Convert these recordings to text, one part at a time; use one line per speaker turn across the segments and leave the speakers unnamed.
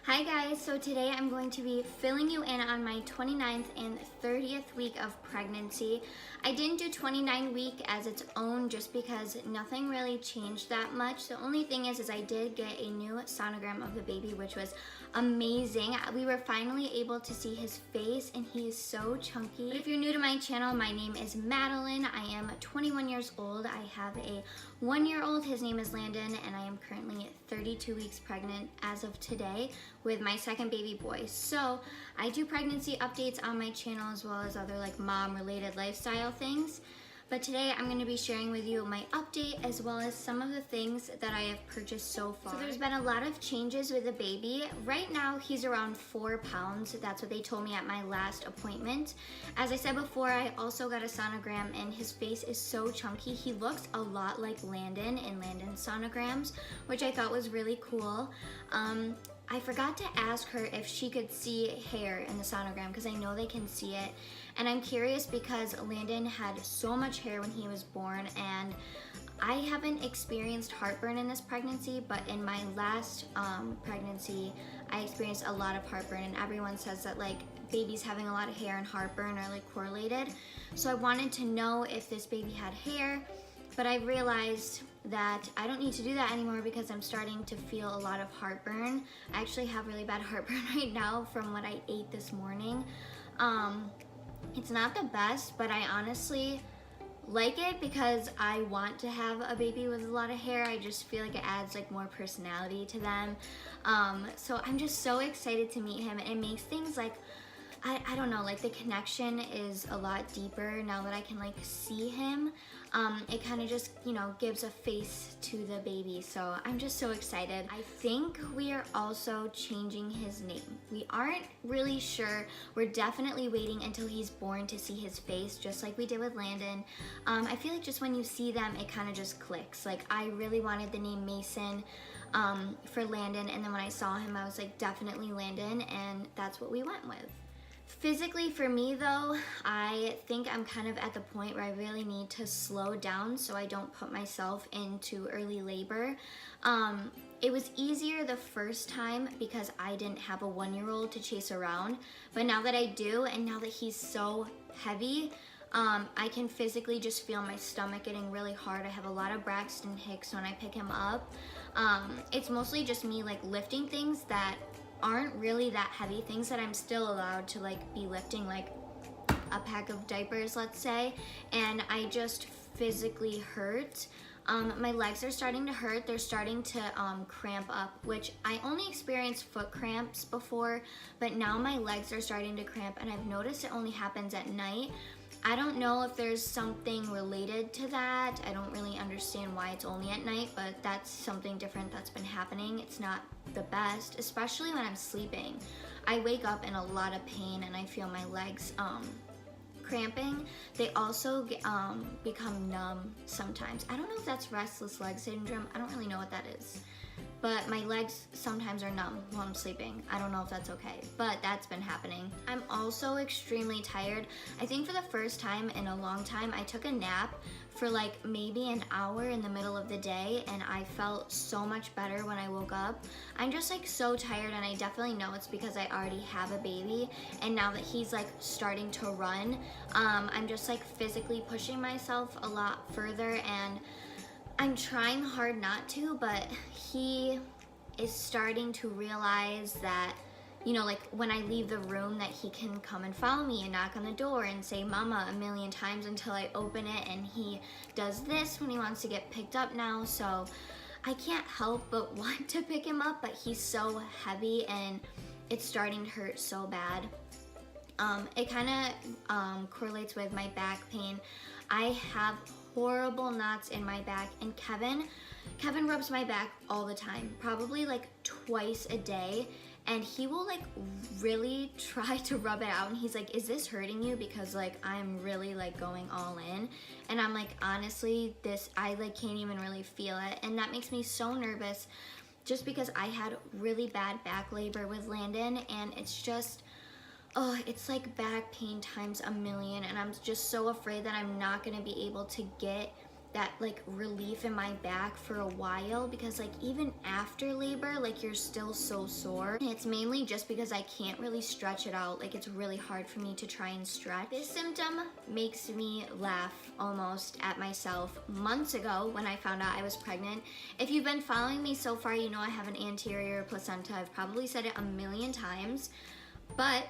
Hi guys, so today I'm going to be filling you in on my 29th and 30th week of pregnancy. I didn't do 29 week as its own just because nothing really changed that much. The only thing is I did get a new sonogram of the baby, which was amazing. We were finally able to see his face and he is so chunky. But if you're new to my channel, my name is Madeliene. I am 21 years old. I have a 1-year-old, his name is Landon, and I am currently 32 weeks pregnant as of today with my second baby boy. So I do pregnancy updates on my channel as well as other like mom related lifestyle things. But today I'm going to be sharing with you my update as well as some of the things that I have purchased so far. So there's been a lot of changes with the baby. Right now he's around 4 pounds. That's what they told me at my last appointment. As I said before, I also got a sonogram and his face is so chunky. He looks a lot like Landon in Landon's sonograms, which I thought was really cool. I forgot to ask her if she could see hair in the sonogram because I know they can see it. And I'm curious because Landon had so much hair when he was born, and I haven't experienced heartburn in this pregnancy, but in my last pregnancy, I experienced a lot of heartburn, and everyone says that like babies having a lot of hair and heartburn are like correlated. So I wanted to know if this baby had hair, but I realized that I don't need to do that anymore because I'm starting to feel a lot of heartburn. I actually have really bad heartburn right now from what I ate this morning. It's not the best, but I honestly like it because I want to have a baby with a lot of hair. I just feel like it adds like more personality to them. So I'm just so excited to meet him. It makes things like, I don't know, like the connection is a lot deeper now that I can like see him. It kind of just, you know, gives a face to the baby. So I'm just so excited. I think we are also changing his name. We aren't really sure. We're definitely waiting until he's born to see his face, just like we did with Landon. I feel like just when you see them, it kind of just clicks. Like I really wanted the name Mason for Landon, and then when I saw him, I was like, definitely Landon, and that's what we went with. Physically for me though, I think I'm kind of at the point where I really need to slow down so I don't put myself into early labor. It was easier the first time because I didn't have a 1-year-old to chase around, but now that I do, and now that he's so heavy, I can physically just feel my stomach getting really hard. I have a lot of Braxton Hicks when I pick him up. It's mostly just me like lifting things that aren't really that heavy, things that I'm still allowed to like be lifting, like a pack of diapers, let's say, and I just physically hurt. My legs are starting to hurt. They're starting to cramp up, which I only experienced foot cramps before, but now my legs are starting to cramp, and I've noticed it only happens at night. I don't know if there's something related to that. I don't really understand why it's only at night, but that's something different that's been happening. It's not the best, especially when I'm sleeping. I wake up in a lot of pain and I feel my legs cramping. They also become numb sometimes. I don't know if that's restless leg syndrome. I don't really know what that is. But my legs sometimes are numb while I'm sleeping. I don't know if that's okay, but that's been happening. I'm also extremely tired. I think for the first time in a long time, I took a nap for like maybe an hour in the middle of the day, and I felt so much better when I woke up. I'm just like so tired, and I definitely know it's because I already have a baby, and now that he's like starting to run, I'm just like physically pushing myself a lot further, and I'm trying hard not to, but he is starting to realize that, you know, like when I leave the room, that he can come and follow me and knock on the door and say mama a million times until I open it, and he does this when he wants to get picked up now. So I can't help but want to pick him up, but he's so heavy and it's starting to hurt so bad. It kind of correlates with my back pain. I have horrible knots in my back, and Kevin rubs my back all the time, probably like twice a day, and he will like really try to rub it out, and he's like, is this hurting you? Because like I'm really like going all in, and I'm like, honestly, I like can't even really feel it, and that makes me so nervous just because I had really bad back labor with Landon, and it's just, oh, it's like back pain times a million, and I'm just so afraid that I'm not gonna be able to get that like relief in my back for a while, because like even after labor, like you're still so sore. And it's mainly just because I can't really stretch it out. Like it's really hard for me to try and stretch. This symptom makes me laugh almost at myself. Months ago when I found out I was pregnant, if you've been following me so far, you know I have an anterior placenta. I've probably said it a million times, but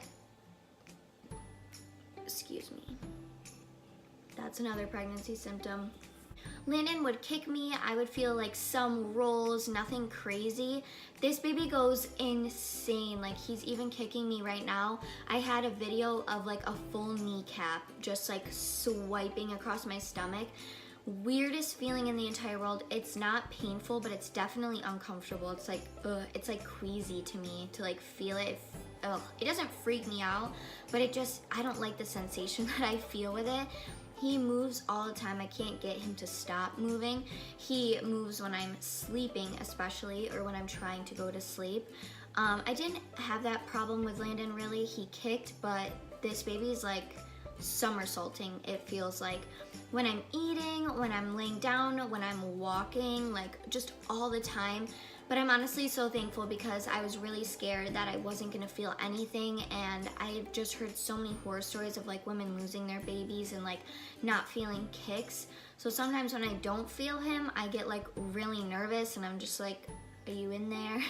excuse me, that's another pregnancy symptom. Landon would kick me, I would feel like some rolls, nothing crazy. This baby goes insane, like he's even kicking me right now. I had a video of like a full kneecap just like swiping across my stomach. Weirdest feeling in the entire world. It's not painful, but it's definitely uncomfortable. It's like, ugh, it's like queasy to me to like feel it. Ugh. It doesn't freak me out, but it just, I don't like the sensation that I feel with it. He moves all the time. I can't get him to stop moving. He moves when I'm sleeping especially, or when I'm trying to go to sleep. I didn't have that problem with Landon really. He kicked, but this baby's like somersaulting, it feels like. When I'm eating, when I'm laying down, when I'm walking, like just all the time. But I'm honestly so thankful, because I was really scared that I wasn't gonna feel anything, and I just heard so many horror stories of like women losing their babies and like not feeling kicks. So sometimes when I don't feel him, I get like really nervous and I'm just like, are you in there?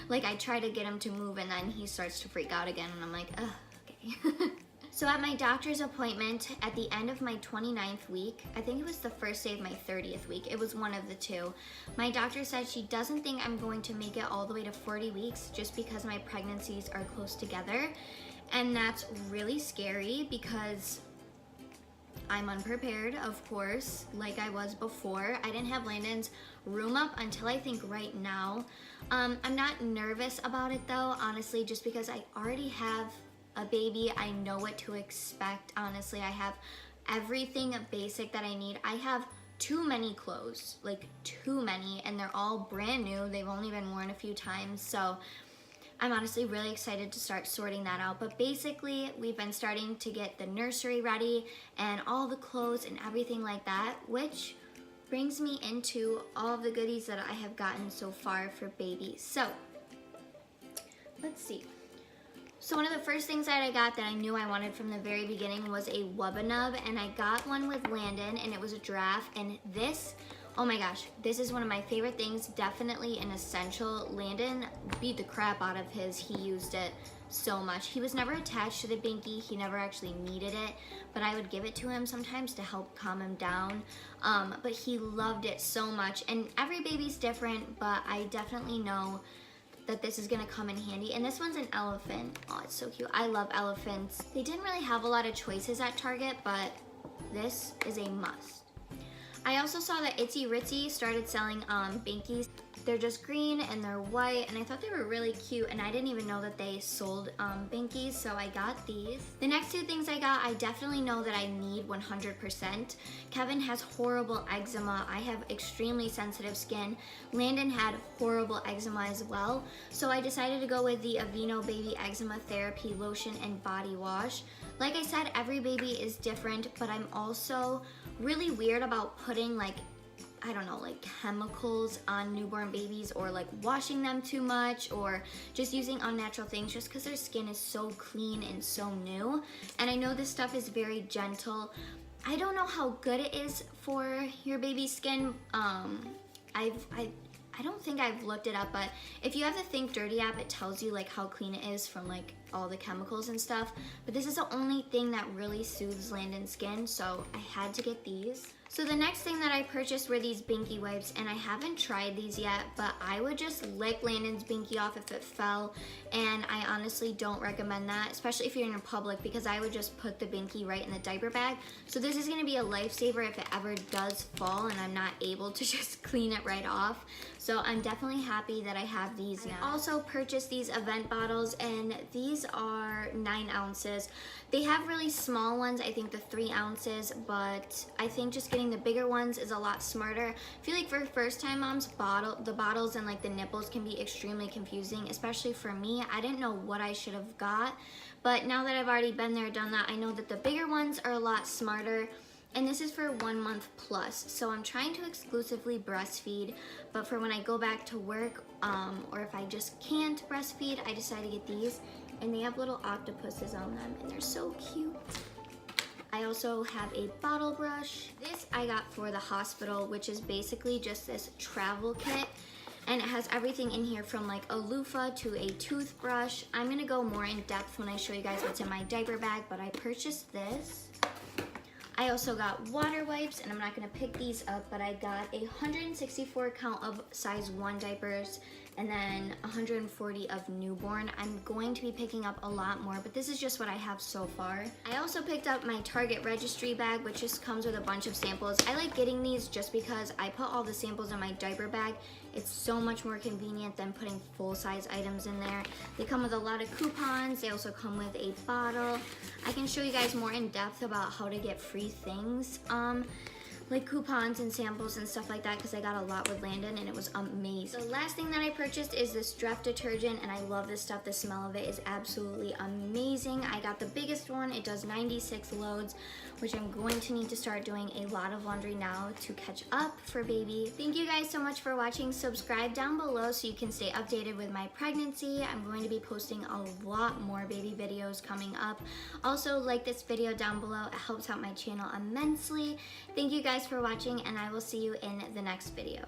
Like I try to get him to move and then he starts to freak out again and I'm like, ugh, okay. So at my doctor's appointment at the end of my 29th week, I think it was the first day of my 30th week, it was one of the two, my doctor said she doesn't think I'm going to make it all the way to 40 weeks just because my pregnancies are close together. And that's really scary because I'm unprepared, of course, like I was before. I didn't have Landon's room up until I think right now. I'm not nervous about it though, honestly, just because I already have a baby. I know what to expect. Honestly, I have everything basic that I need. I have too many clothes, like too many, and they're all brand new. They've only been worn a few times, so I'm honestly really excited to start sorting that out. But basically, we've been starting to get the nursery ready and all the clothes and everything like that, which brings me into all of the goodies that I have gotten so far for babies. So let's see. So one of the first things that I got that I knew I wanted from the very beginning was a Wubba Nub, and I got one with Landon, and it was a giraffe, and this, oh my gosh, this is one of my favorite things, definitely an essential. Landon beat the crap out of his, he used it so much. He was never attached to the binky, he never actually needed it, but I would give it to him sometimes to help calm him down. But he loved it so much, and every baby's different, but I definitely know that this is gonna come in handy. And this one's an elephant. Oh, it's so cute. I love elephants. They didn't really have a lot of choices at Target, but this is a must. I also saw that Itsy Ritzy started selling binkies. They're just green and they're white, and I thought they were really cute, and I didn't even know that they sold binkies, so I got these. The next two things I got, I definitely know that I need 100%. Kevin has horrible eczema. I have extremely sensitive skin. Landon had horrible eczema as well, so I decided to go with the Aveeno Baby Eczema Therapy Lotion and Body Wash. Like I said, every baby is different, but I'm also really weird about putting like, I don't know, like chemicals on newborn babies, or like washing them too much, or just using unnatural things just because their skin is so clean and so new. And I know this stuff is very gentle. I don't know how good it is for your baby's skin. I don't think I've looked it up, but if you have the Think Dirty app, it tells you like how clean it is from like all the chemicals and stuff. But this is the only thing that really soothes Landon's skin, so I had to get these. So the next thing that I purchased were these binky wipes, and I haven't tried these yet, but I would just lick Landon's binky off if it fell, and I honestly don't recommend that, especially if you're in public, because I would just put the binky right in the diaper bag. So this is gonna be a lifesaver if it ever does fall and I'm not able to just clean it right off. So I'm definitely happy that I have these now. I also purchased these event bottles, and these are 9 ounces. They have really small ones, I think the 3 ounces, but I think just getting the bigger ones is a lot smarter. I feel like for first time moms, the bottles and like the nipples can be extremely confusing, especially for me. I didn't know what I should have got, but now that I've already been there, done that, I know that the bigger ones are a lot smarter. And this is for 1 month plus. So I'm trying to exclusively breastfeed, but for when I go back to work, or if I just can't breastfeed, I decide to get these. And they have little octopuses on them, and they're so cute. I also have a bottle brush. This I got for the hospital, which is basically just this travel kit. And it has everything in here from like a loofah to a toothbrush. I'm gonna go more in depth when I show you guys what's in my diaper bag, but I purchased this. I also got water wipes, and I'm not gonna pick these up, but I got 164 count of size 1 diapers, and then 140 of newborn. I'm going to be picking up a lot more, but this is just what I have so far. I also picked up my Target registry bag, which just comes with a bunch of samples. I like getting these just because I put all the samples in my diaper bag. It's so much more convenient than putting full-size items in there. They come with a lot of coupons. They also come with a bottle. I can show you guys more in depth about how to get free things, like coupons and samples and stuff like that, because I got a lot with Landon and it was amazing. The last thing that I purchased is this Dreft detergent, and I love this stuff. The smell of it is absolutely amazing. I got the biggest one. It does 96 loads, which I'm going to need to start doing a lot of laundry now to catch up for baby. Thank you guys so much for watching. Subscribe down below so you can stay updated with my pregnancy. I'm going to be posting a lot more baby videos coming up. Also, like this video down below. It helps out my channel immensely. Thank you guys for watching, and I will see you in the next video.